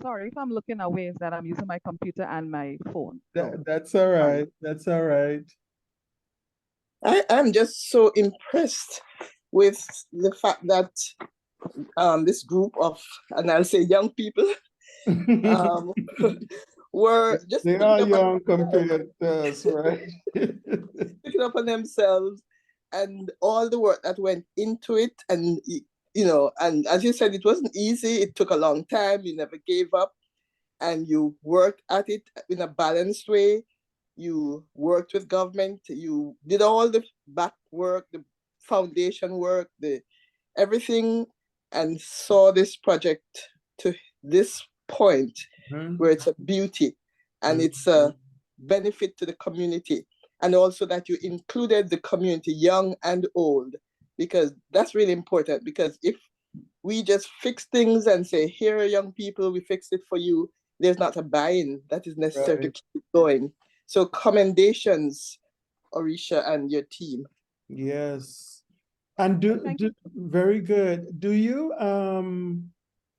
Sorry if I'm looking away, is that I'm using my computer and my phone. So That's all sorry. right. That's all right. I'm just so impressed with the fact that this group of, and I'll say young people, um, were just They are young compared to us, right? picking up on themselves and all the work that went into it. And, and as you said, it wasn't easy. It took a long time. You never gave up and you worked at it in a balanced way. You worked with government. You did all the back work, the foundation work, the everything, and saw this project to this point Mhm. where it's a beauty and it's a benefit to the community. And also that you included the community, young and old, because that's really important. Because if we just fix things and say, here are young people, we fixed it for you, there's not a buy-in that is necessary to Right. keep it going. So commendations, Orisha and your team. Yes. And Thank you. very good. Do you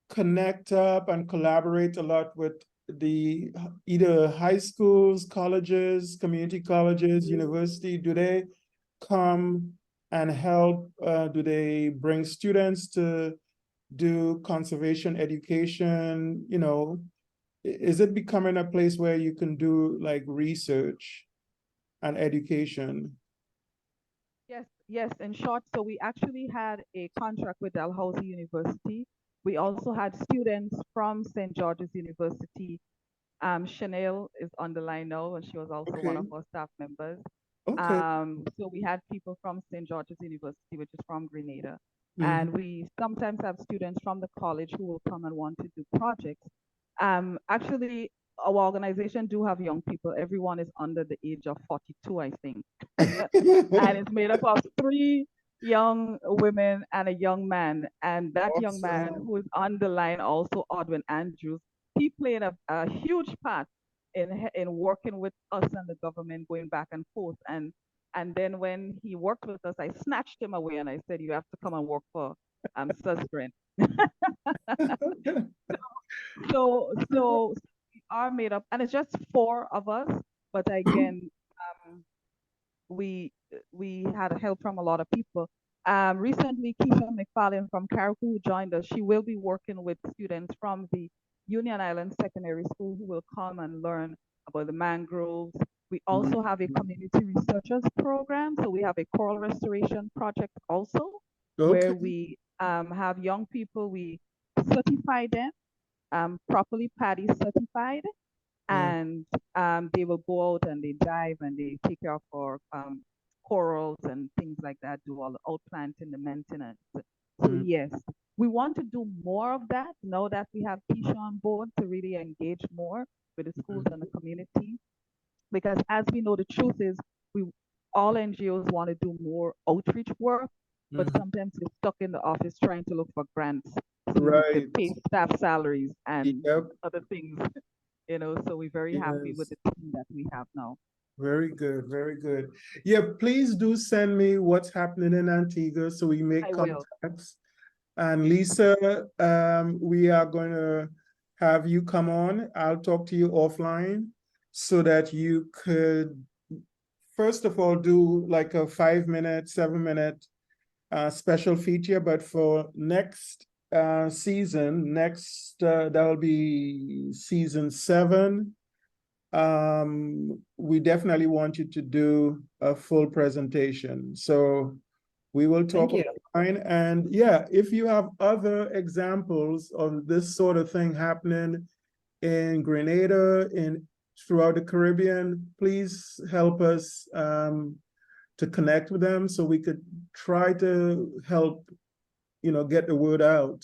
connect up and collaborate a lot with the either high schools, colleges, community colleges, university? Do they come and help? Do they bring students to do conservation education? Is it becoming a place where you can do like research and education? Yes, yes. In short, so we actually had a contract with Dalhousie University. We also had students from St. George's University. Chanel is on the line now, and she was also one Okay. of our staff members. Okay. So we had people from St. George's University, which is from Grenada. Mhm. And we sometimes have students from the college who will come and want to do projects. Actually, our organization do have young people. Everyone is under the age of 42, I think. And it's made up of 3 young women and a young man. And that young man Awesome. who is on the line, also Odwin Andrews, he played a huge part in working with us and the government, going back and forth. And then when he worked with us, I snatched him away and I said, "You have to come and work for Susgren." So we are made up, and it's just 4 of us. But again, we we had help from a lot of people. Recently, Keisha McFarlane from Carrick, who joined us, she will be working with students from the Union Island Secondary School who will come and learn about the mangroves. We also have a community researchers program, so we have a coral restoration project also, Okay. where we have young people, we certify them, properly PADI certified, Mm, and they will go out and they dive and they take care of our corals and things like that, do all the outplanting, the maintenance. So mm, yes, we want to do more of that now that we have Keisha on board to really engage more with the schools and the community. Because as we know, the truth is we all NGOs want to do more outreach work, but mhm. sometimes we're stuck in the office trying to look for grants so we Right. could pay staff salaries and Yep. other things. So we're very happy with Yes. the team that we have now. Very good. Very good. Yeah, please do send me what's happening in Antigua so we make I will. contacts. And Lisa, we are going to have you come on. I'll talk to you offline so that you could, first of all, do like a 5-minute, 7-minute special feature. But for next season, that will be season 7. We definitely want you to do a full presentation. So we will talk Thank you. offline. And yeah, if you have other examples of this sort of thing happening in Grenada, throughout the Caribbean, please help us to connect with them so we could try to help, get the word out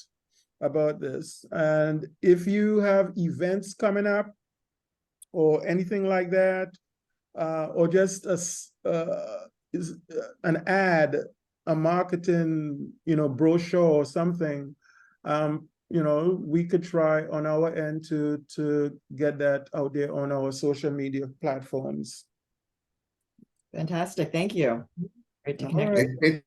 about this. And if you have events coming up or anything like that, or just an ad, a marketing, brochure or something, we could try on our end to get that out there on our social media platforms. Fantastic. Thank you. Great to All connect. right.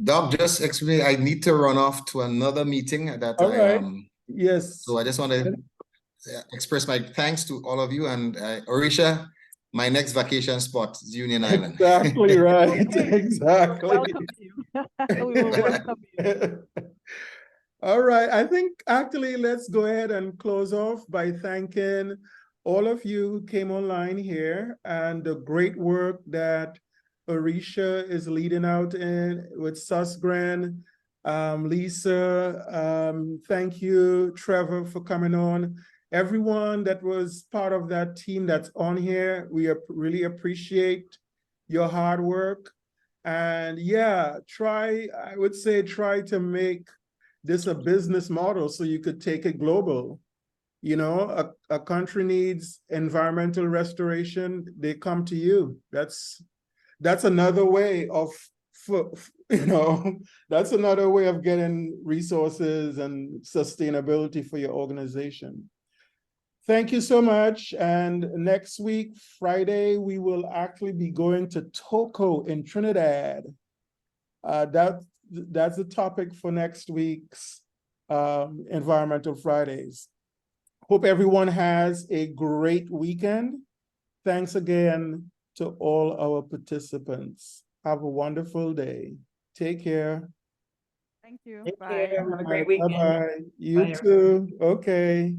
Doc, just explain, I need to run off to another meeting that All right. Yes. So I just want to express my thanks to all of you, and Orisha, my next vacation spot is Union Island. Exactly right. Exactly. Welcome you. We will welcome you. All right. I think actually let's go ahead and close off by thanking all of you who came online here and the great work that Orisha is leading out in with Susgran. Lisa, thank you, Trevor, for coming on. Everyone that was part of that team that's on here, we really appreciate your hard work. And yeah, I would say try to make this a business model so you could take it global. A country needs environmental restoration, they come to you. That's another way of, that's another way of getting resources and sustainability for your organization. Thank you so much. And next week, Friday, we will actually be going to Toco in Trinidad. That's the topic for next week's Environmental Fridays. Hope everyone has a great weekend. Thanks again to all our participants. Have a wonderful day. Take care. Thank you. Thank Bye. you. Have a great weekend. Bye-bye. You Bye, too. Okay.